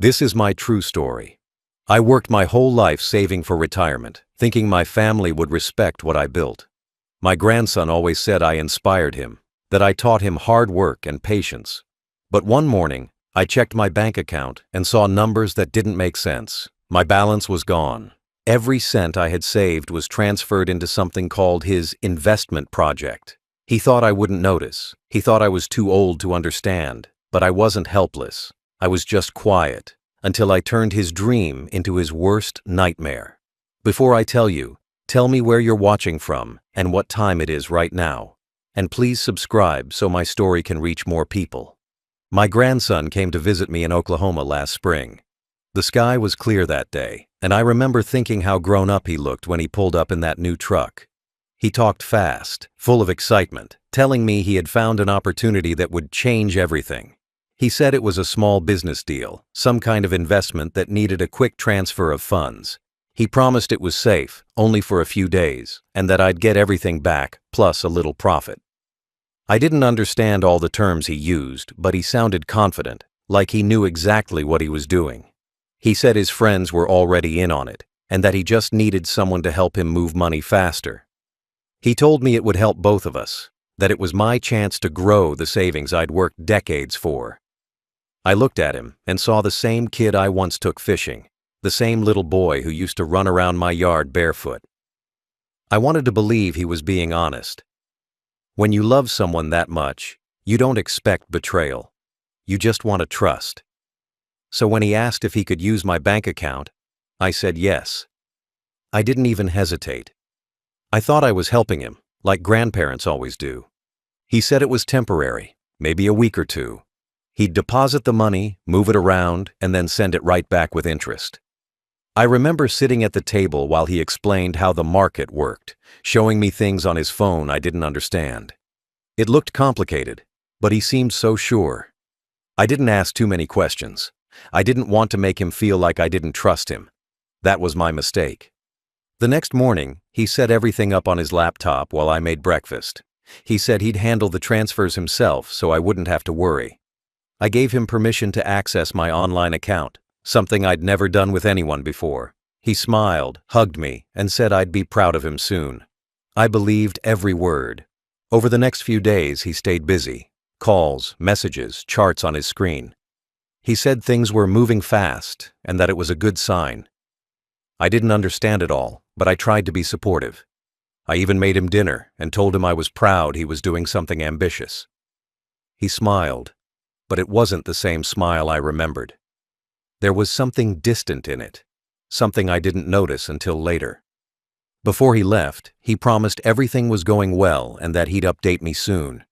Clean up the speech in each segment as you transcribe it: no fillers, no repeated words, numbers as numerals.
This is my true story. I worked my whole life saving for retirement, thinking my family would respect what I built. My grandson always said I inspired him, that I taught him hard work and patience. But one morning, I checked my bank account and saw numbers that didn't make sense. My balance was gone. Every cent I had saved was transferred into something called his investment project. He thought I wouldn't notice. He thought I was too old to understand. But I wasn't helpless. I was just quiet, until I turned his dream into his worst nightmare. Before I tell you, tell me where you're watching from and what time it is right now. And please subscribe so my story can reach more people. My grandson came to visit me in Oklahoma last spring. The sky was clear that day, and I remember thinking how grown up he looked when he pulled up in that new truck. He talked fast, full of excitement, telling me he had found an opportunity that would change everything. He said it was a small business deal, some kind of investment that needed a quick transfer of funds. He promised it was safe, only for a few days, and that I'd get everything back, plus a little profit. I didn't understand all the terms he used, but he sounded confident, like he knew exactly what he was doing. He said his friends were already in on it, and that he just needed someone to help him move money faster. He told me it would help both of us, that it was my chance to grow the savings I'd worked decades for. I looked at him and saw the same kid I once took fishing, the same little boy who used to run around my yard barefoot. I wanted to believe he was being honest. When you love someone that much, you don't expect betrayal. You just want to trust. So when he asked if he could use my bank account, I said yes. I didn't even hesitate. I thought I was helping him, like grandparents always do. He said it was temporary, maybe a week or two. He'd deposit the money, move it around, and then send it right back with interest. I remember sitting at the table while he explained how the market worked, showing me things on his phone I didn't understand. It looked complicated, but he seemed so sure. I didn't ask too many questions. I didn't want to make him feel like I didn't trust him. That was my mistake. The next morning, he set everything up on his laptop while I made breakfast. He said he'd handle the transfers himself so I wouldn't have to worry. I gave him permission to access my online account, something I'd never done with anyone before. He smiled, hugged me, and said I'd be proud of him soon. I believed every word. Over the next few days, he stayed busy. Calls, messages, charts on his screen. He said things were moving fast and that it was a good sign. I didn't understand it all, but I tried to be supportive. I even made him dinner and told him I was proud he was doing something ambitious. He smiled, but it wasn't the same smile I remembered. There was something distant in it, something I didn't notice until later. Before he left, he promised everything was going well and that he'd update me soon.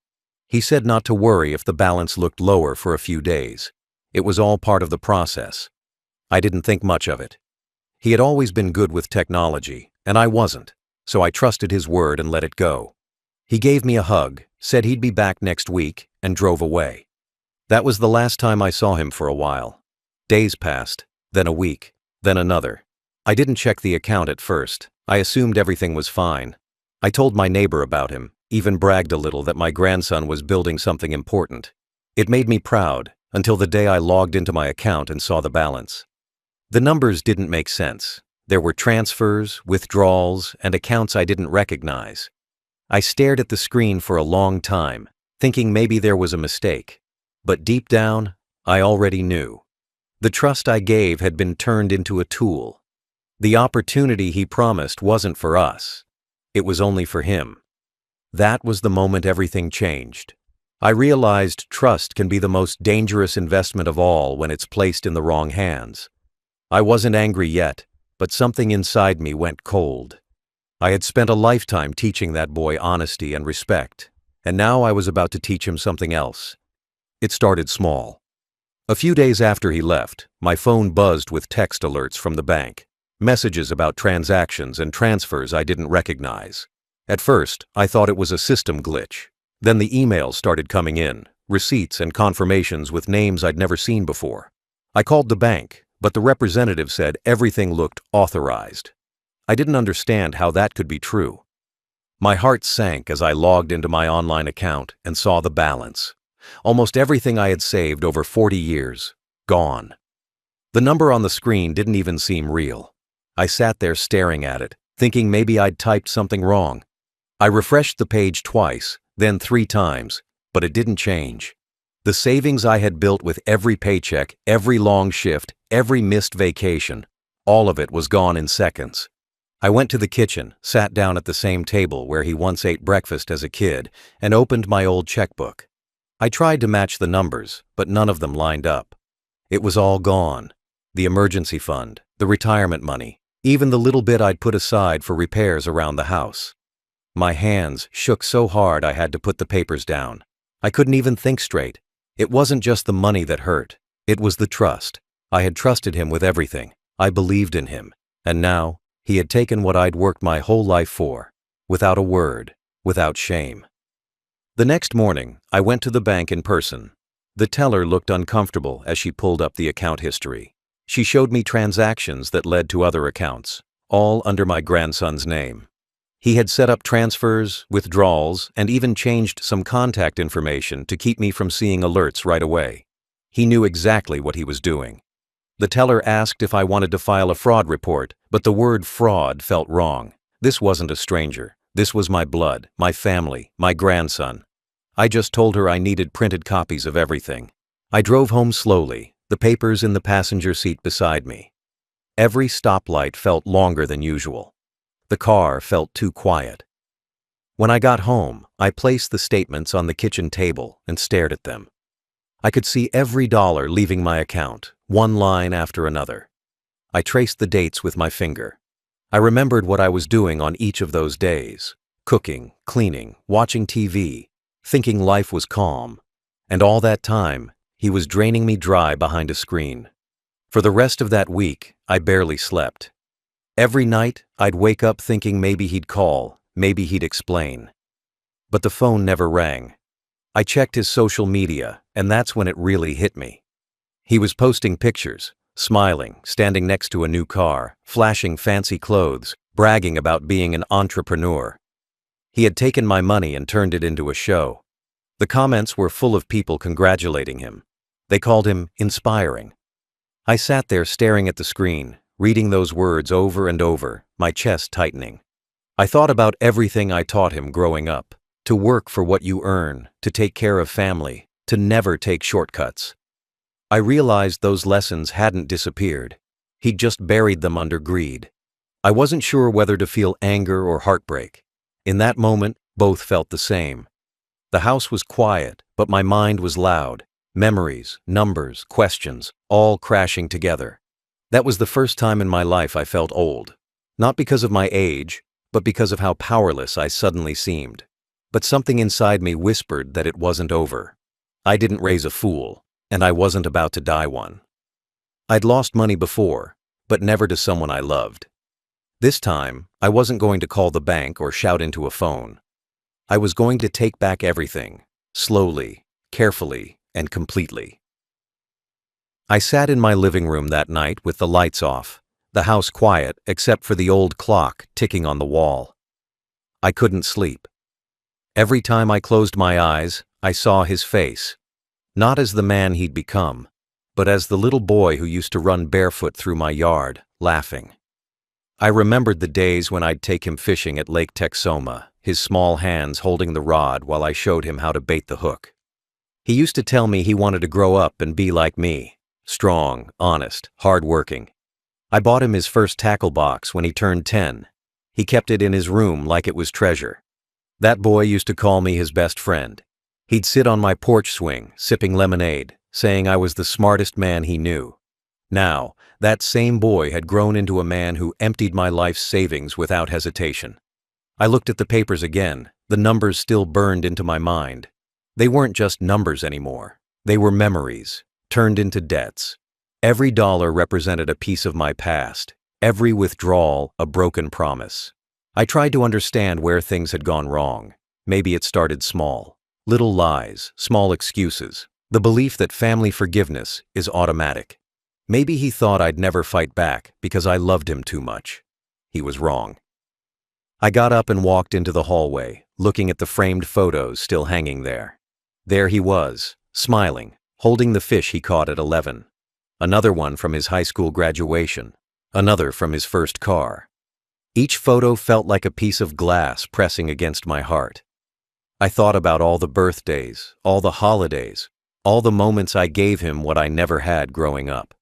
He said not to worry if the balance looked lower for a few days. It was all part of the process. I didn't think much of it. He had always been good with technology, and I wasn't, so I trusted his word and let it go. He gave me a hug, said he'd be back next week, and drove away. That was the last time I saw him for a while. Days passed, then a week, then another. I didn't check the account at first. I assumed everything was fine. I told my neighbor about him, even bragged a little that my grandson was building something important. It made me proud, until the day I logged into my account and saw the balance. The numbers didn't make sense. There were transfers, withdrawals, and accounts I didn't recognize. I stared at the screen for a long time, thinking maybe there was a mistake. But deep down, I already knew. The trust I gave had been turned into a tool. The opportunity he promised wasn't for us. It was only for him. That was the moment everything changed. I realized trust can be the most dangerous investment of all when it's placed in the wrong hands. I wasn't angry yet, but something inside me went cold. I had spent a lifetime teaching that boy honesty and respect, and now I was about to teach him something else. It started small. A few days after he left, my phone buzzed with text alerts from the bank, messages about transactions and transfers I didn't recognize. At first, I thought it was a system glitch. Then the emails started coming in, receipts and confirmations with names I'd never seen before. I called the bank, but the representative said everything looked authorized. I didn't understand how that could be true. My heart sank as I logged into my online account and saw the balance. Almost everything I had saved over 40 years, gone. The number on the screen didn't even seem real. I sat there staring at it, thinking maybe I'd typed something wrong. I refreshed the page twice, then 3 times, but it didn't change. The savings I had built with every paycheck, every long shift, every missed vacation, all of it was gone in seconds. I went to the kitchen, sat down at the same table where he once ate breakfast as a kid, and opened my old checkbook. I tried to match the numbers, but none of them lined up. It was all gone. The emergency fund, the retirement money, even the little bit I'd put aside for repairs around the house. My hands shook so hard I had to put the papers down. I couldn't even think straight. It wasn't just the money that hurt. It was the trust. I had trusted him with everything. I believed in him. And now, he had taken what I'd worked my whole life for, without a word, without shame. The next morning, I went to the bank in person. The teller looked uncomfortable as she pulled up the account history. She showed me transactions that led to other accounts, all under my grandson's name. He had set up transfers, withdrawals, and even changed some contact information to keep me from seeing alerts right away. He knew exactly what he was doing. The teller asked if I wanted to file a fraud report, but the word fraud felt wrong. This wasn't a stranger. This was my blood, my family, my grandson. I just told her I needed printed copies of everything. I drove home slowly, the papers in the passenger seat beside me. Every stoplight felt longer than usual. The car felt too quiet. When I got home, I placed the statements on the kitchen table and stared at them. I could see every dollar leaving my account, one line after another. I traced the dates with my finger. I remembered what I was doing on each of those days: cooking, cleaning, watching TV, thinking life was calm. And all that time, he was draining me dry behind a screen. For the rest of that week, I barely slept. Every night, I'd wake up thinking maybe he'd call, maybe he'd explain. But the phone never rang. I checked his social media, and that's when it really hit me. He was posting pictures, smiling, standing next to a new car, flashing fancy clothes, bragging about being an entrepreneur. He had taken my money and turned it into a show. The comments were full of people congratulating him. They called him inspiring. I sat there staring at the screen, reading those words over and over, my chest tightening. I thought about everything I taught him growing up: to work for what you earn, to take care of family, to never take shortcuts. I realized those lessons hadn't disappeared. He'd just buried them under greed. I wasn't sure whether to feel anger or heartbreak. In that moment, both felt the same. The house was quiet, but my mind was loud. Memories, numbers, questions, all crashing together. That was the first time in my life I felt old. Not because of my age, but because of how powerless I suddenly seemed. But something inside me whispered that it wasn't over. I didn't raise a fool, and I wasn't about to die one. I'd lost money before, but never to someone I loved. This time, I wasn't going to call the bank or shout into a phone. I was going to take back everything, slowly, carefully, and completely. I sat in my living room that night with the lights off, the house quiet except for the old clock ticking on the wall. I couldn't sleep. Every time I closed my eyes, I saw his face, not as the man he'd become, but as the little boy who used to run barefoot through my yard, laughing. I remembered the days when I'd take him fishing at Lake Texoma, his small hands holding the rod while I showed him how to bait the hook. He used to tell me he wanted to grow up and be like me. Strong, honest, hard-working. I bought him his first tackle box when he turned 10. He kept it in his room like it was treasure. That boy used to call me his best friend. He'd sit on my porch swing, sipping lemonade, saying I was the smartest man he knew. Now, that same boy had grown into a man who emptied my life's savings without hesitation. I looked at the papers again, the numbers still burned into my mind. They weren't just numbers anymore. They were memories, turned into debts. Every dollar represented a piece of my past, every withdrawal a broken promise. I tried to understand where things had gone wrong. Maybe it started small. Little lies, small excuses, the belief that family forgiveness is automatic. Maybe he thought I'd never fight back because I loved him too much. He was wrong. I got up and walked into the hallway, looking at the framed photos still hanging there. There he was, smiling, holding the fish he caught at 11. another one from his high school graduation, another from his first car. Each photo felt like a piece of glass pressing against my heart. I thought about all the birthdays, all the holidays, all the moments I gave him what I never had growing up.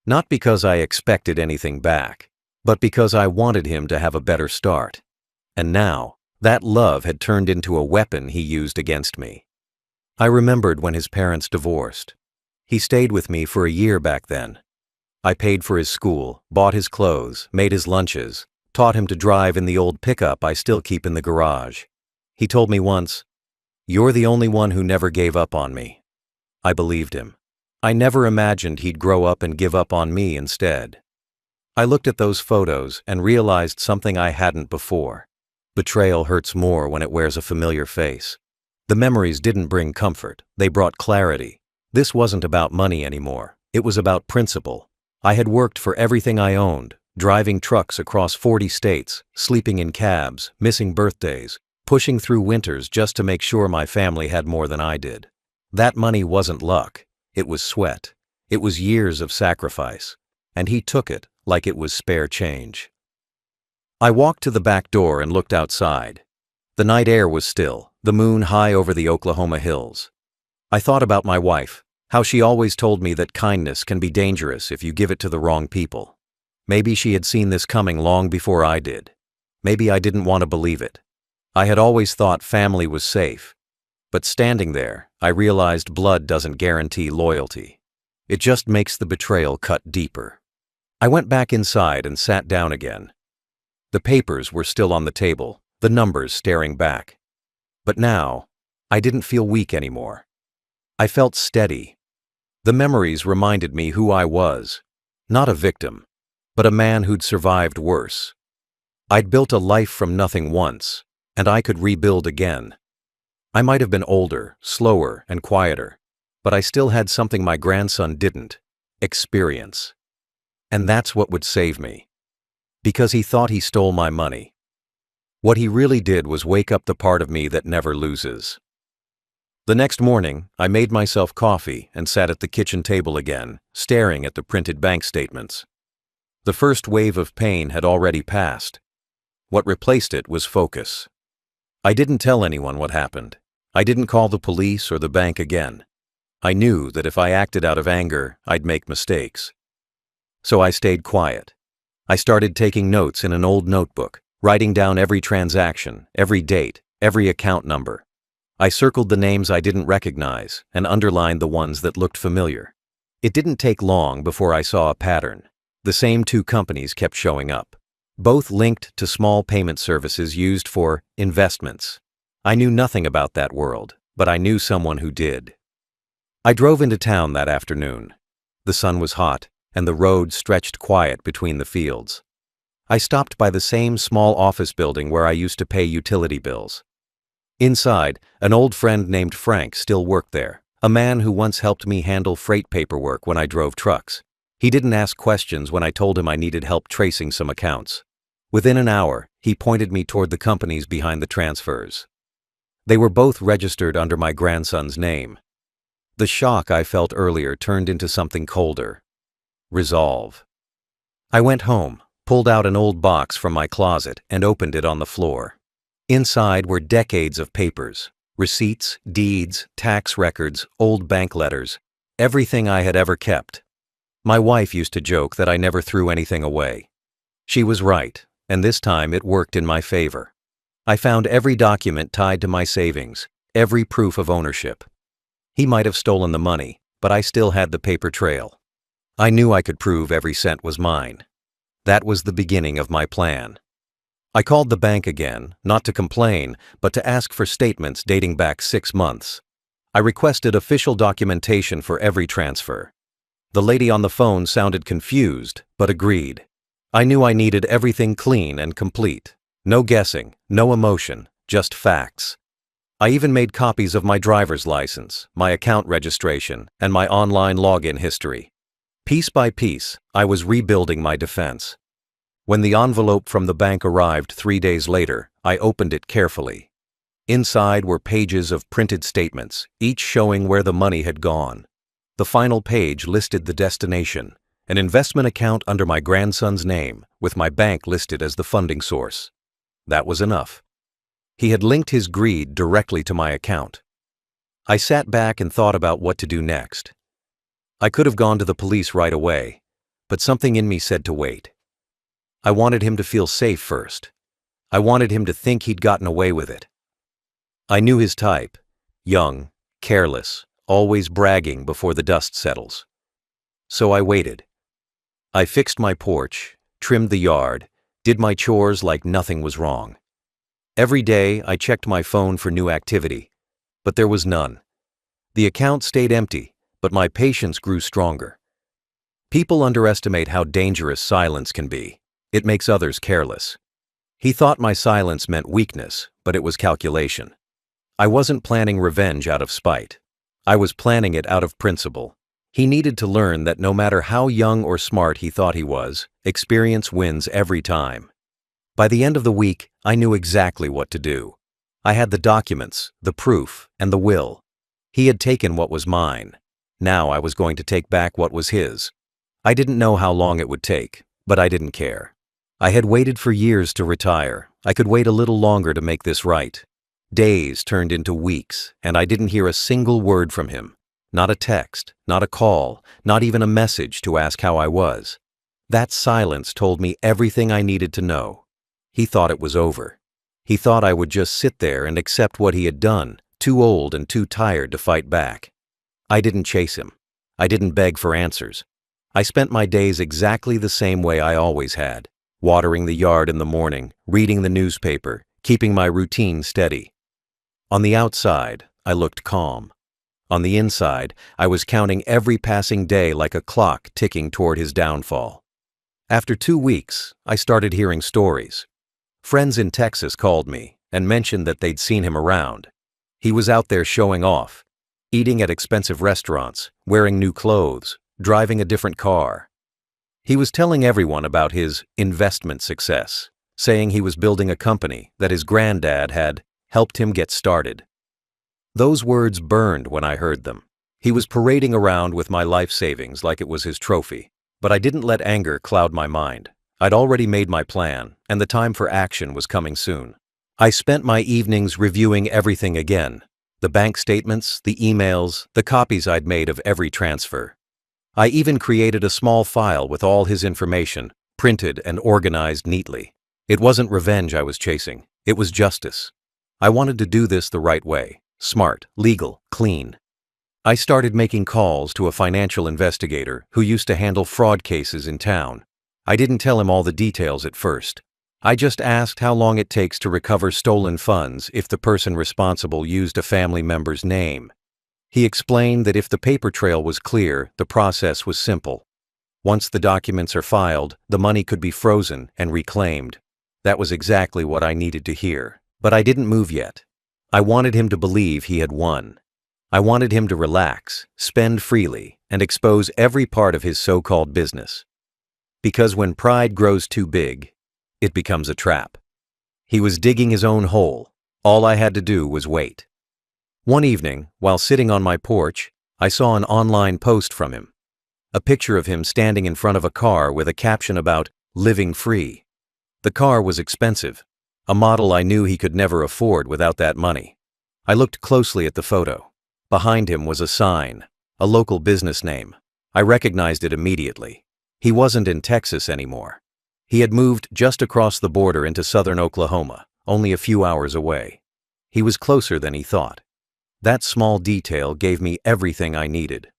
Not because I expected anything back, but because I wanted him to have a better start. And now, that love had turned into a weapon he used against me. I remembered when his parents divorced. He stayed with me for a year back then. I paid for his school, bought his clothes, made his lunches, taught him to drive in the old pickup I still keep in the garage. He told me once, "You're the only one who never gave up on me." I believed him. I never imagined he'd grow up and give up on me instead. I looked at those photos and realized something I hadn't before. Betrayal hurts more when it wears a familiar face. The memories didn't bring comfort, they brought clarity. This wasn't about money anymore, it was about principle. I had worked for everything I owned, driving trucks across 40 states, sleeping in cabs, missing birthdays, pushing through winters just to make sure my family had more than I did. That money wasn't luck, it was sweat. It was years of sacrifice. And he took it like it was spare change. I walked to the back door and looked outside. The night air was still, the moon high over the Oklahoma hills. I thought about my wife, how she always told me that kindness can be dangerous if you give it to the wrong people. Maybe she had seen this coming long before I did. Maybe I didn't want to believe it. I had always thought family was safe. But standing there, I realized blood doesn't guarantee loyalty. It just makes the betrayal cut deeper. I went back inside and sat down again. The papers were still on the table, the numbers staring back. But now, I didn't feel weak anymore. I felt steady. The memories reminded me who I was. Not a victim, but a man who'd survived worse. I'd built a life from nothing once, and I could rebuild again. I might have been older, slower, and quieter, but I still had something my grandson didn't: experience. And that's what would save me. Because he thought he stole my money. What he really did was wake up the part of me that never loses. The next morning, I made myself coffee and sat at the kitchen table again, staring at the printed bank statements. The first wave of pain had already passed. What replaced it was focus. I didn't tell anyone what happened. I didn't call the police or the bank again. I knew that if I acted out of anger, I'd make mistakes. So I stayed quiet. I started taking notes in an old notebook, writing down every transaction, every date, every account number. I circled the names I didn't recognize and underlined the ones that looked familiar. It didn't take long before I saw a pattern. The same two companies kept showing up, both linked to small payment services used for investments. I knew nothing about that world, but I knew someone who did. I drove into town that afternoon. The sun was hot, and the road stretched quiet between the fields. I stopped by the same small office building where I used to pay utility bills. Inside, an old friend named Frank still worked there, a man who once helped me handle freight paperwork when I drove trucks. He didn't ask questions when I told him I needed help tracing some accounts. Within an hour, he pointed me toward the companies behind the transfers. They were both registered under my grandson's name. The shock I felt earlier turned into something colder. Resolve. I went home, pulled out an old box from my closet, and opened it on the floor. Inside were decades of papers, receipts, deeds, tax records, old bank letters, everything I had ever kept. My wife used to joke that I never threw anything away. She was right, and this time it worked in my favor. I found every document tied to my savings, every proof of ownership. He might have stolen the money, but I still had the paper trail. I knew I could prove every cent was mine. That was the beginning of my plan. I called the bank again, not to complain, but to ask for statements dating back 6 months. I requested official documentation for every transfer. The lady on the phone sounded confused, but agreed. I knew I needed everything clean and complete. No guessing, no emotion, just facts. I even made copies of my driver's license, my account registration, and my online login history. Piece by piece, I was rebuilding my defense. When the envelope from the bank arrived 3 days later, I opened it carefully. Inside were pages of printed statements, each showing where the money had gone. The final page listed the destination, an investment account under my grandson's name, with my bank listed as the funding source. That was enough. He had linked his greed directly to my account. I sat back and thought about what to do next. I could have gone to the police right away, but something in me said to wait. I wanted him to feel safe first. I wanted him to think he'd gotten away with it. I knew his type: young, careless, always bragging before the dust settles. So I waited. I fixed my porch, trimmed the yard, did my chores like nothing was wrong. Every day I checked my phone for new activity, but there was none. The account stayed empty, but my patience grew stronger. People underestimate how dangerous silence can be. It makes others careless. He thought my silence meant weakness, but it was calculation. I wasn't planning revenge out of spite. I was planning it out of principle. He needed to learn that no matter how young or smart he thought he was, experience wins every time. By the end of the week, I knew exactly what to do. I had the documents, the proof, and the will. He had taken what was mine. Now I was going to take back what was his. I didn't know how long it would take, but I didn't care. I had waited for years to retire. I could wait a little longer to make this right. Days turned into weeks, and I didn't hear a single word from him. Not a text, not a call, not even a message to ask how I was. That silence told me everything I needed to know. He thought it was over. He thought I would just sit there and accept what he had done, too old and too tired to fight back. I didn't chase him. I didn't beg for answers. I spent my days exactly the same way I always had, watering the yard in the morning, reading the newspaper, keeping my routine steady. On the outside, I looked calm. On the inside, I was counting every passing day like a clock ticking toward his downfall. After 2 weeks, I started hearing stories. Friends in Texas called me and mentioned that they'd seen him around. He was out there showing off, eating at expensive restaurants, wearing new clothes, driving a different car. He was telling everyone about his investment success, saying he was building a company that his granddad had helped him get started. Those words burned when I heard them. He was parading around with my life savings like it was his trophy. But I didn't let anger cloud my mind. I'd already made my plan, and the time for action was coming soon. I spent my evenings reviewing everything again: the bank statements, the emails, the copies I'd made of every transfer. I even created a small file with all his information, printed and organized neatly. It wasn't revenge I was chasing. It was justice. I wanted to do this the right way: smart, legal, clean. I started making calls to a financial investigator who used to handle fraud cases in town. I didn't tell him all the details at first. I just asked how long it takes to recover stolen funds if the person responsible used a family member's name. He explained that if the paper trail was clear, the process was simple. Once the documents are filed, the money could be frozen and reclaimed. That was exactly what I needed to hear. But I didn't move yet. I wanted him to believe he had won. I wanted him to relax, spend freely, and expose every part of his so-called business. Because when pride grows too big, it becomes a trap. He was digging his own hole. All I had to do was wait. One evening, while sitting on my porch, I saw an online post from him. A picture of him standing in front of a car with a caption about living free. The car was expensive, a model I knew he could never afford without that money. I looked closely at the photo. Behind him was a sign, a local business name. I recognized it immediately. He wasn't in Texas anymore. He had moved just across the border into southern Oklahoma, only a few hours away. He was closer than he thought. That small detail gave me everything I needed.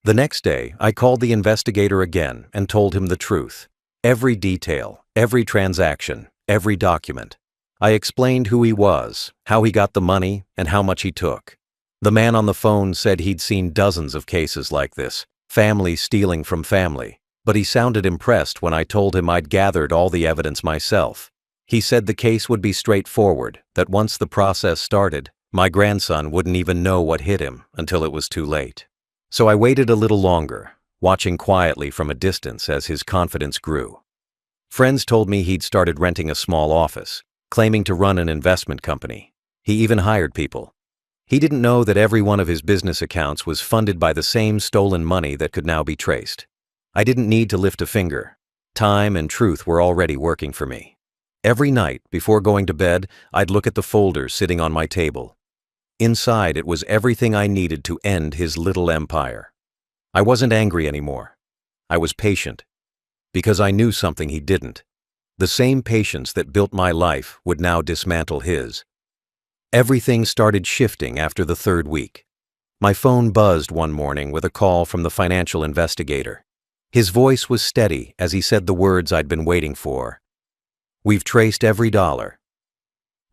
The next day, I called the investigator again and told him the truth. Every detail, every transaction, every document. I explained who he was, how he got the money, and how much he took. The man on the phone said he'd seen dozens of cases like this, family stealing from family, but he sounded impressed when I told him I'd gathered all the evidence myself. He said the case would be straightforward, that once the process started, my grandson wouldn't even know what hit him until it was too late. So I waited a little longer, watching quietly from a distance as his confidence grew. Friends told me he'd started renting a small office, claiming to run an investment company. He even hired people. He didn't know that every one of his business accounts was funded by the same stolen money that could now be traced. I didn't need to lift a finger. Time and truth were already working for me. Every night, before going to bed, I'd look at the folder sitting on my table. Inside, it was everything I needed to end his little empire. I wasn't angry anymore. I was patient. Because I knew something he didn't. The same patience that built my life would now dismantle his. Everything started shifting after the third week. My phone buzzed one morning with a call from the financial investigator. His voice was steady as he said the words I'd been waiting for. "We've traced every dollar."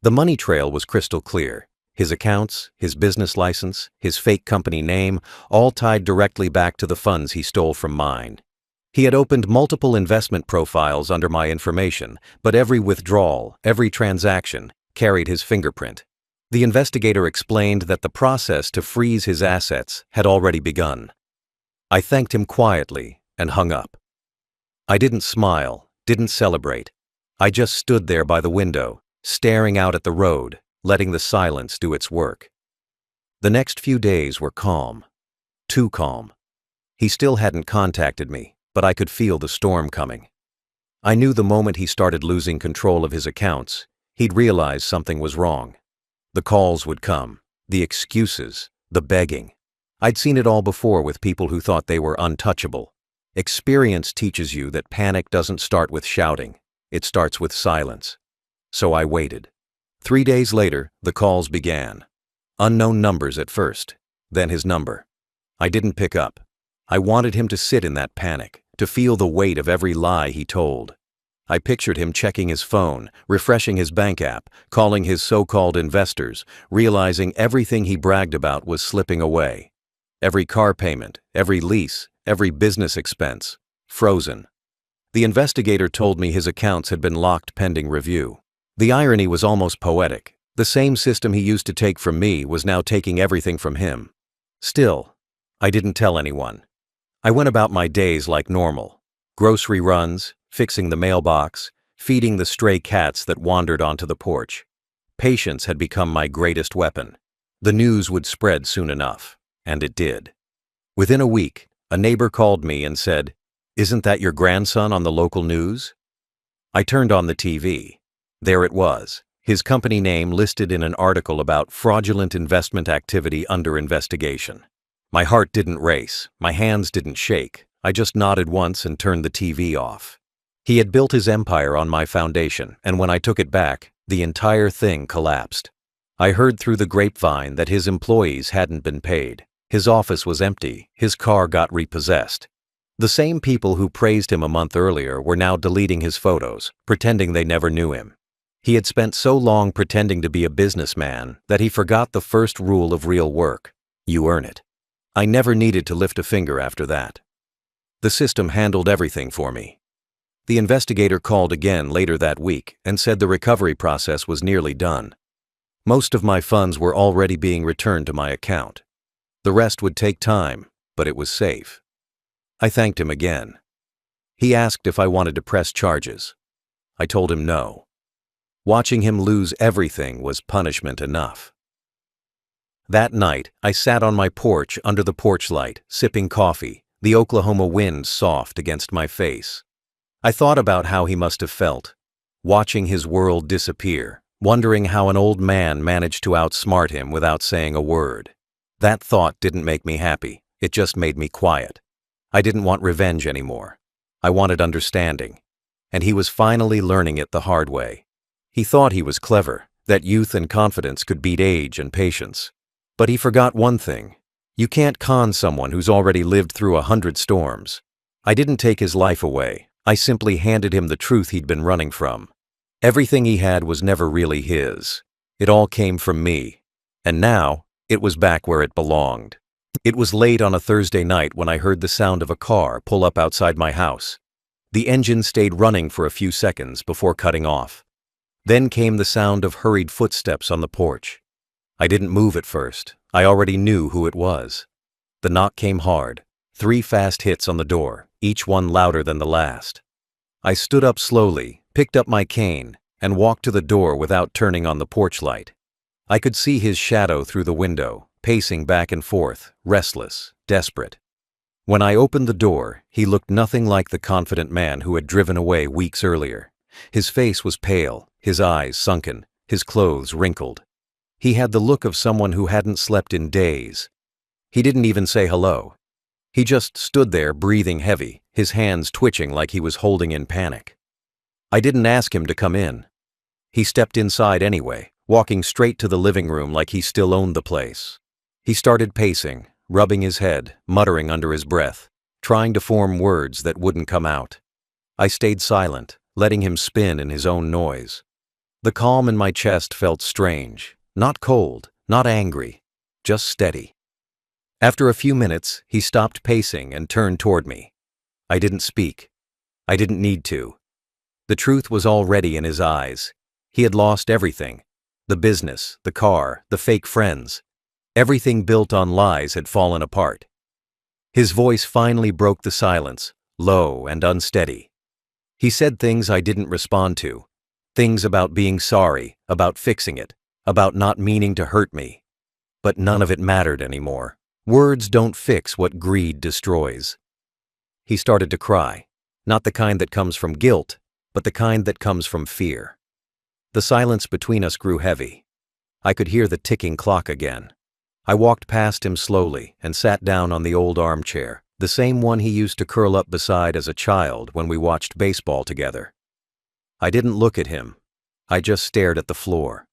The money trail was crystal clear. His accounts, his business license, his fake company name, all tied directly back to the funds he stole from mine. He had opened multiple investment profiles under my information, but every withdrawal, every transaction, carried his fingerprint. The investigator explained that the process to freeze his assets had already begun. I thanked him quietly and hung up. I didn't smile, didn't celebrate. I just stood there by the window, staring out at the road, letting the silence do its work. The next few days were calm. Too calm. He still hadn't contacted me, but I could feel the storm coming. I knew the moment he started losing control of his accounts, he'd realize something was wrong. The calls would come, the excuses, the begging. I'd seen it all before with people who thought they were untouchable. Experience teaches you that panic doesn't start with shouting, it starts with silence. So I waited. 3 days later, the calls began. Unknown numbers at first, then his number. I didn't pick up. I wanted him to sit in that panic, to feel the weight of every lie he told. I pictured him checking his phone, refreshing his bank app, calling his so-called investors, realizing everything he bragged about was slipping away. Every car payment, every lease, every business expense, frozen. The investigator told me his accounts had been locked pending review. The irony was almost poetic. The same system he used to take from me was now taking everything from him. Still, I didn't tell anyone. I went about my days like normal. Grocery runs, fixing the mailbox, feeding the stray cats that wandered onto the porch. Patience had become my greatest weapon. The news would spread soon enough, and it did. Within a week, a neighbor called me and said, "Isn't that your grandson on the local news?" I turned on the TV. There it was, his company name listed in an article about fraudulent investment activity under investigation. My heart didn't race, my hands didn't shake. I just nodded once and turned the TV off. He had built his empire on my foundation, and when I took it back, the entire thing collapsed. I heard through the grapevine that his employees hadn't been paid. His office was empty, his car got repossessed. The same people who praised him a month earlier were now deleting his photos, pretending they never knew him. He had spent so long pretending to be a businessman that he forgot the first rule of real work: you earn it. I never needed to lift a finger after that. The system handled everything for me. The investigator called again later that week and said the recovery process was nearly done. Most of my funds were already being returned to my account. The rest would take time, but it was safe. I thanked him again. He asked if I wanted to press charges. I told him no. Watching him lose everything was punishment enough. That night, I sat on my porch under the porch light, sipping coffee, the Oklahoma wind soft against my face. I thought about how he must have felt, watching his world disappear, wondering how an old man managed to outsmart him without saying a word. That thought didn't make me happy, it just made me quiet. I didn't want revenge anymore. I wanted understanding. And he was finally learning it the hard way. He thought he was clever, that youth and confidence could beat age and patience. But he forgot one thing. You can't con someone who's already lived through 100 storms. I didn't take his life away. I simply handed him the truth he'd been running from. Everything he had was never really his. It all came from me. And now, it was back where it belonged. It was late on a Thursday night when I heard the sound of a car pull up outside my house. The engine stayed running for a few seconds before cutting off. Then came the sound of hurried footsteps on the porch. I didn't move at first. I already knew who it was. The knock came hard. 3 fast hits on the door, each one louder than the last. I stood up slowly, picked up my cane, and walked to the door without turning on the porch light. I could see his shadow through the window, pacing back and forth, restless, desperate. When I opened the door, he looked nothing like the confident man who had driven away weeks earlier. His face was pale, his eyes sunken, his clothes wrinkled. He had the look of someone who hadn't slept in days. He didn't even say hello. He just stood there breathing heavy, his hands twitching like he was holding in panic. I didn't ask him to come in. He stepped inside anyway, walking straight to the living room like he still owned the place. He started pacing, rubbing his head, muttering under his breath, trying to form words that wouldn't come out. I stayed silent, letting him spin in his own noise. The calm in my chest felt strange, not cold, not angry, just steady. After a few minutes, he stopped pacing and turned toward me. I didn't speak. I didn't need to. The truth was already in his eyes. He had lost everything. The business, the car, the fake friends. Everything built on lies had fallen apart. His voice finally broke the silence, low and unsteady. He said things I didn't respond to. Things about being sorry, about fixing it, about not meaning to hurt me. But none of it mattered anymore. Words don't fix what greed destroys. He started to cry, not the kind that comes from guilt, but the kind that comes from fear. The silence between us grew heavy. I could hear the ticking clock again. I walked past him slowly and sat down on the old armchair, the same one he used to curl up beside as a child when we watched baseball together. I didn't look at him. I just stared at the floor.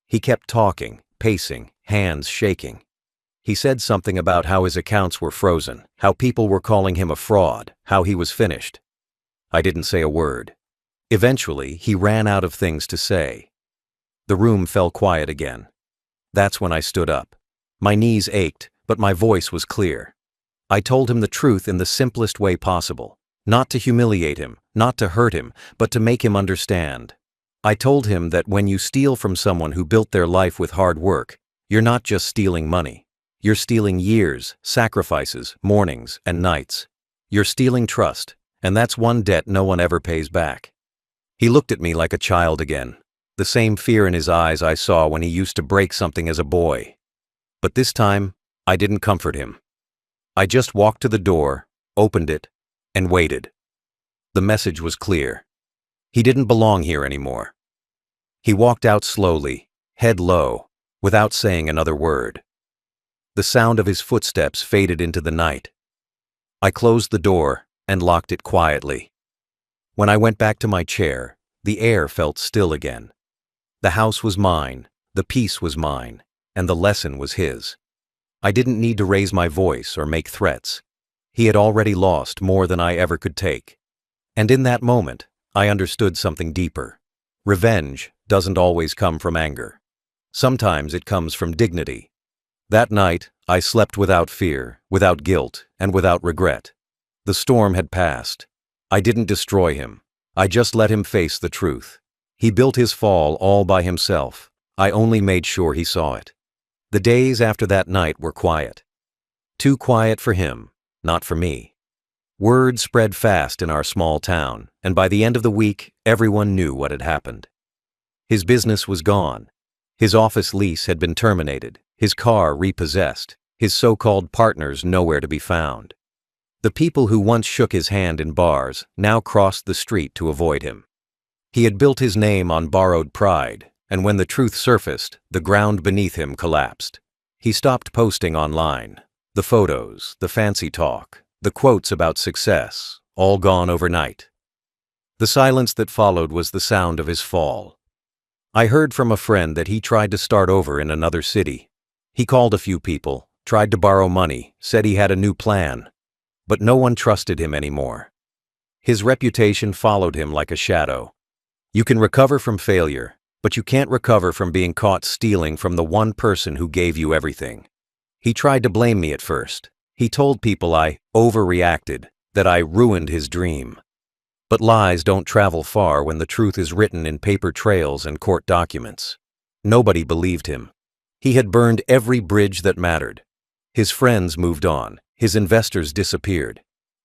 He kept talking, pacing, hands shaking. He said something about how his accounts were frozen, how people were calling him a fraud, how he was finished. I didn't say a word. Eventually, he ran out of things to say. The room fell quiet again. That's when I stood up. My knees ached, but my voice was clear. I told him the truth in the simplest way possible. Not to humiliate him, not to hurt him, but to make him understand. I told him that when you steal from someone who built their life with hard work, you're not just stealing money. You're stealing years, sacrifices, mornings, and nights. You're stealing trust, and that's one debt no one ever pays back. He looked at me like a child again, the same fear in his eyes I saw when he used to break something as a boy. But this time, I didn't comfort him. I just walked to the door, opened it, and waited. The message was clear. He didn't belong here anymore. He walked out slowly, head low, without saying another word. The sound of his footsteps faded into the night. I closed the door and locked it quietly. When I went back to my chair, the air felt still again. The house was mine, the peace was mine, and the lesson was his. I didn't need to raise my voice or make threats. He had already lost more than I ever could take. And in that moment, I understood something deeper. Revenge doesn't always come from anger. Sometimes it comes from dignity. That night, I slept without fear, without guilt, and without regret. The storm had passed. I didn't destroy him. I just let him face the truth. He built his fall all by himself. I only made sure he saw it. The days after that night were quiet. Too quiet for him, not for me. Word spread fast in our small town, and by the end of the week, everyone knew what had happened. His business was gone. His office lease had been terminated, his car repossessed, his so-called partners nowhere to be found. The people who once shook his hand in bars now crossed the street to avoid him. He had built his name on borrowed pride, and when the truth surfaced, the ground beneath him collapsed. He stopped posting online. The photos, the fancy talk, the quotes about success, all gone overnight. The silence that followed was the sound of his fall. I heard from a friend that he tried to start over in another city. He called a few people, tried to borrow money, said he had a new plan. But no one trusted him anymore. His reputation followed him like a shadow. You can recover from failure, but you can't recover from being caught stealing from the one person who gave you everything. He tried to blame me at first. He told people I overreacted, that I ruined his dream. But lies don't travel far when the truth is written in paper trails and court documents. Nobody believed him. He had burned every bridge that mattered. His friends moved on. His investors disappeared.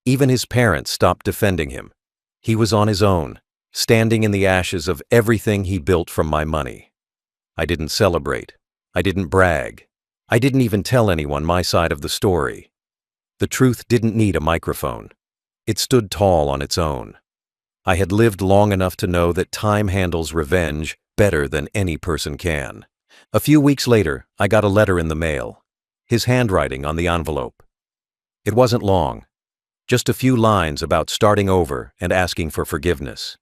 Even his parents stopped defending him. He was on his own, standing in the ashes of everything he built from my money. I didn't celebrate. I didn't brag. I didn't even tell anyone my side of the story. The truth didn't need a microphone. It stood tall on its own. I had lived long enough to know that time handles revenge better than any person can. A few weeks later, I got a letter in the mail. His handwriting on the envelope. It wasn't long. Just a few lines about starting over and asking for forgiveness.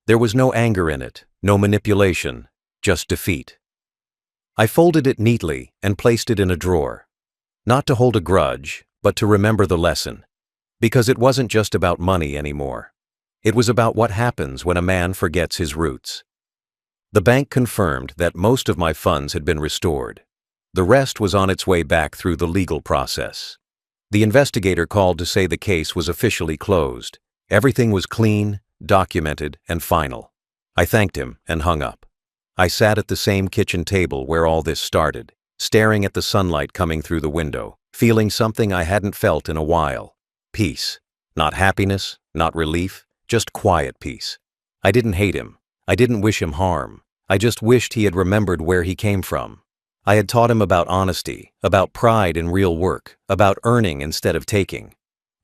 There was no anger in it, no manipulation, just defeat. I folded it neatly and placed it in a drawer. Not to hold a grudge, but to remember the lesson. Because it wasn't just about money anymore. It was about what happens when a man forgets his roots. The bank confirmed that most of my funds had been restored. The rest was on its way back through the legal process. The investigator called to say the case was officially closed. Everything was clean, documented, and final. I thanked him and hung up. I sat at the same kitchen table where all this started, staring at the sunlight coming through the window, feeling something I hadn't felt in a while. Peace. Not happiness, not relief, just quiet peace. I didn't hate him. I didn't wish him harm. I just wished he had remembered where he came from. I had taught him about honesty, about pride in real work, about earning instead of taking.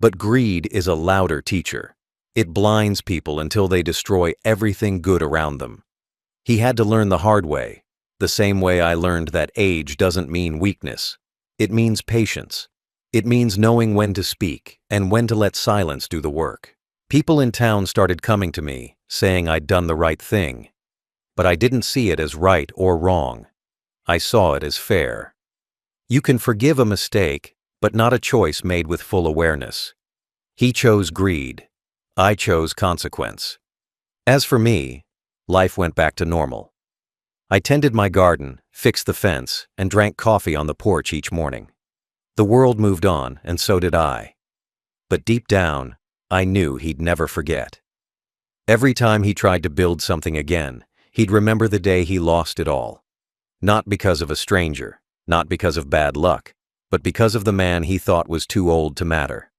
But greed is a louder teacher. It blinds people until they destroy everything good around them. He had to learn the hard way, the same way I learned that age doesn't mean weakness. It means patience. It means knowing when to speak and when to let silence do the work. People in town started coming to me, saying I'd done the right thing. But I didn't see it as right or wrong. I saw it as fair. You can forgive a mistake, but not a choice made with full awareness. He chose greed. I chose consequence. As for me, life went back to normal. I tended my garden, fixed the fence, and drank coffee on the porch each morning. The world moved on, and so did I. But deep down, I knew he'd never forget. Every time he tried to build something again, he'd remember the day he lost it all. Not because of a stranger, not because of bad luck, but because of the man he thought was too old to matter.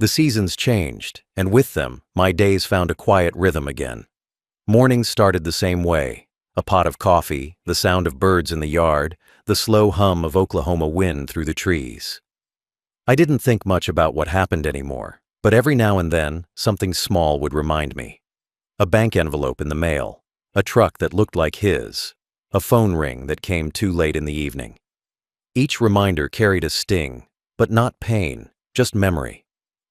The seasons changed, and with them, my days found a quiet rhythm again. Mornings started the same way. A pot of coffee, the sound of birds in the yard, the slow hum of Oklahoma wind through the trees. I didn't think much about what happened anymore. But every now and then, something small would remind me. A bank envelope in the mail, a truck that looked like his, a phone ring that came too late in the evening. Each reminder carried a sting, but not pain, just memory.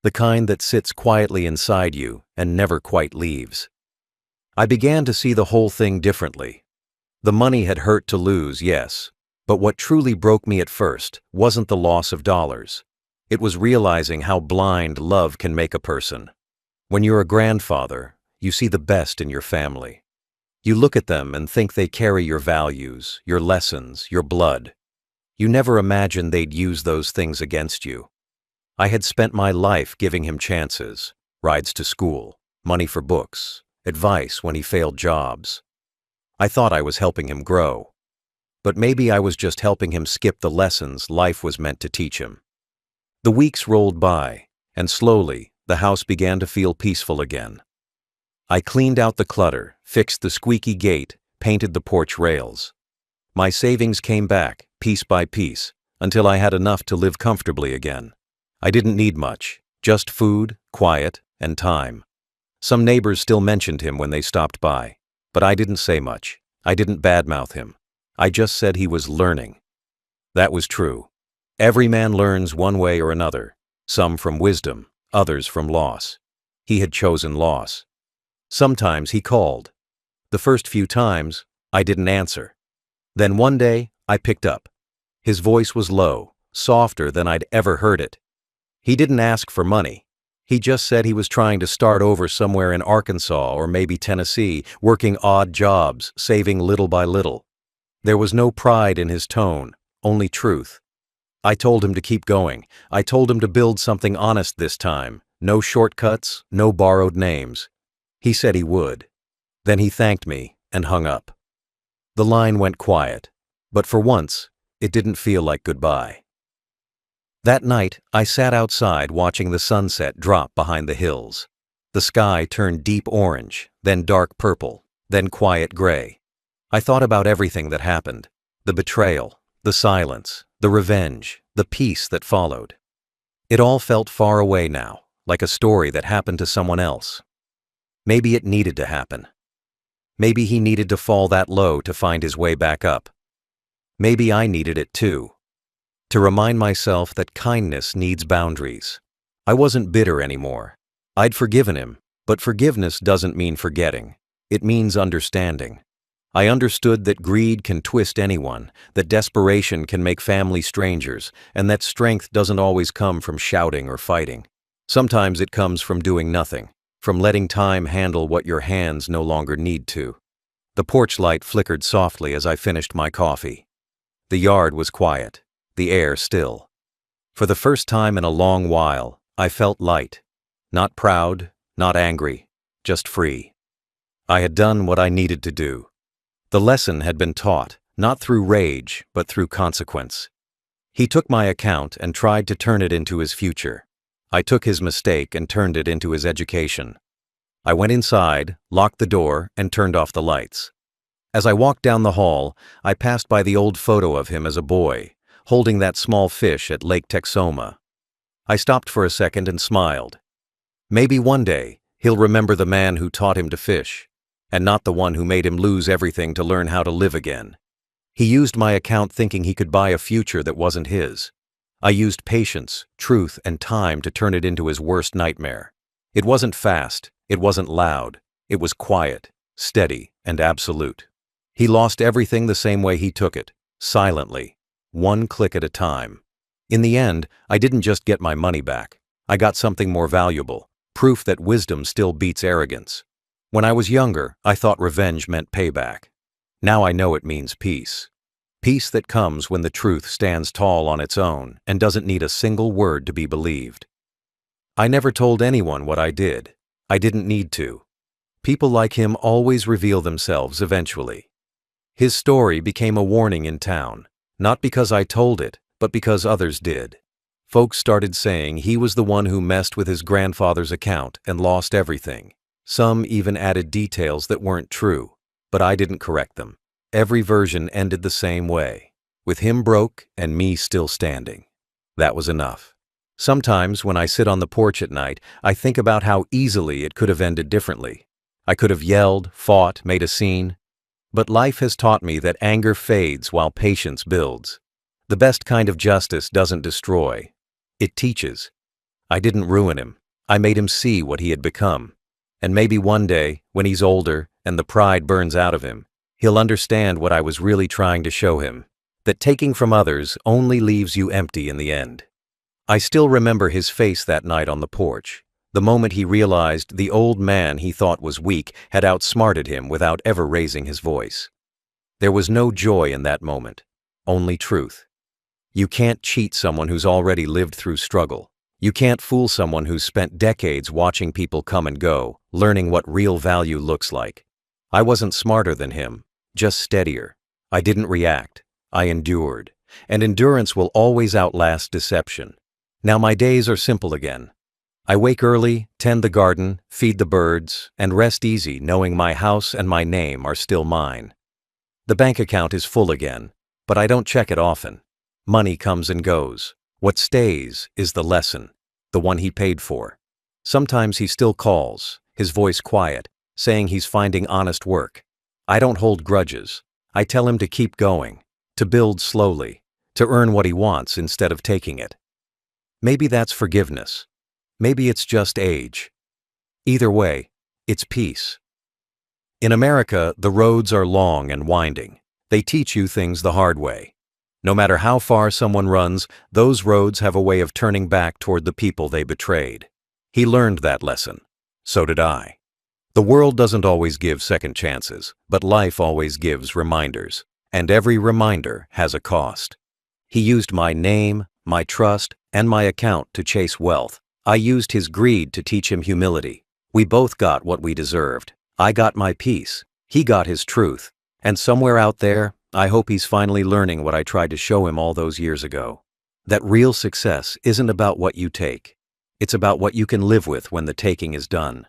The kind that sits quietly inside you and never quite leaves. I began to see the whole thing differently. The money had hurt to lose, yes, but what truly broke me at first wasn't the loss of dollars. It was realizing how blind love can make a person. When you're a grandfather, you see the best in your family. You look at them and think they carry your values, your lessons, your blood. You never imagine they'd use those things against you. I had spent my life giving him chances, rides to school, money for books, advice when he failed jobs. I thought I was helping him grow. But maybe I was just helping him skip the lessons life was meant to teach him. The weeks rolled by, and slowly, the house began to feel peaceful again. I cleaned out the clutter, fixed the squeaky gate, painted the porch rails. My savings came back, piece by piece, until I had enough to live comfortably again. I didn't need much, just food, quiet, and time. Some neighbors still mentioned him when they stopped by, but I didn't say much. I didn't badmouth him. I just said he was learning. That was true. Every man learns one way or another, some from wisdom, others from loss. He had chosen loss. Sometimes he called. The first few times, I didn't answer. Then one day, I picked up. His voice was low, softer than I'd ever heard it. He didn't ask for money. He just said he was trying to start over somewhere in Arkansas or maybe Tennessee, working odd jobs, saving little by little. There was no pride in his tone, only truth. I told him to keep going. I told him to build something honest this time. No shortcuts, no borrowed names. He said he would. Then he thanked me and hung up. The line went quiet, but for once, it didn't feel like goodbye. That night, I sat outside watching the sunset drop behind the hills. The sky turned deep orange, then dark purple, then quiet gray. I thought about everything that happened. The betrayal, the silence, the revenge, the peace that followed. It all felt far away now, like a story that happened to someone else. Maybe it needed to happen. Maybe he needed to fall that low to find his way back up. Maybe I needed it too. To remind myself that kindness needs boundaries. I wasn't bitter anymore. I'd forgiven him, but forgiveness doesn't mean forgetting. It means understanding. I understood that greed can twist anyone, that desperation can make family strangers, and that strength doesn't always come from shouting or fighting. Sometimes it comes from doing nothing, from letting time handle what your hands no longer need to. The porch light flickered softly as I finished my coffee. The yard was quiet, the air still. For the first time in a long while, I felt light. Not proud, not angry, just free. I had done what I needed to do. The lesson had been taught, not through rage, but through consequence. He took my account and tried to turn it into his future. I took his mistake and turned it into his education. I went inside, locked the door, and turned off the lights. As I walked down the hall, I passed by the old photo of him as a boy, holding that small fish at Lake Texoma. I stopped for a second and smiled. Maybe one day, he'll remember the man who taught him to fish, and not the one who made him lose everything to learn how to live again. He used my account thinking he could buy a future that wasn't his. I used patience, truth, and time to turn it into his worst nightmare. It wasn't fast, it wasn't loud, it was quiet, steady, and absolute. He lost everything the same way he took it, silently, one click at a time. In the end, I didn't just get my money back. I got something more valuable, proof that wisdom still beats arrogance. When I was younger, I thought revenge meant payback. Now I know it means peace. Peace that comes when the truth stands tall on its own and doesn't need a single word to be believed. I never told anyone what I did. I didn't need to. People like him always reveal themselves eventually. His story became a warning in town, not because I told it, but because others did. Folks started saying he was the one who messed with his grandfather's account and lost everything. Some even added details that weren't true, but I didn't correct them. Every version ended the same way, with him broke and me still standing. That was enough. Sometimes when I sit on the porch at night, I think about how easily it could have ended differently. I could have yelled, fought, made a scene. But life has taught me that anger fades while patience builds. The best kind of justice doesn't destroy. It teaches. I didn't ruin him. I made him see what he had become. And maybe one day, when he's older and the pride burns out of him, he'll understand what I was really trying to show him, that taking from others only leaves you empty in the end. I still remember his face that night on the porch, the moment he realized the old man he thought was weak had outsmarted him without ever raising his voice. There was no joy in that moment, only truth. You can't cheat someone who's already lived through struggle. You can't fool someone who's spent decades watching people come and go, learning what real value looks like. I wasn't smarter than him, just steadier. I didn't react. I endured. And endurance will always outlast deception. Now my days are simple again. I wake early, tend the garden, feed the birds, and rest easy knowing my house and my name are still mine. The bank account is full again, but I don't check it often. Money comes and goes. What stays is the lesson, the one he paid for. Sometimes he still calls, his voice quiet, saying he's finding honest work. I don't hold grudges. I tell him to keep going, to build slowly, to earn what he wants instead of taking it. Maybe that's forgiveness. Maybe it's just age. Either way, it's peace. In America, the roads are long and winding. They teach you things the hard way. No matter how far someone runs, those roads have a way of turning back toward the people they betrayed. He learned that lesson. So did I. The world doesn't always give second chances, but life always gives reminders. And every reminder has a cost. He used my name, my trust, and my account to chase wealth. I used his greed to teach him humility. We both got what we deserved. I got my peace. He got his truth. And somewhere out there, I hope he's finally learning what I tried to show him all those years ago. That real success isn't about what you take. It's about what you can live with when the taking is done.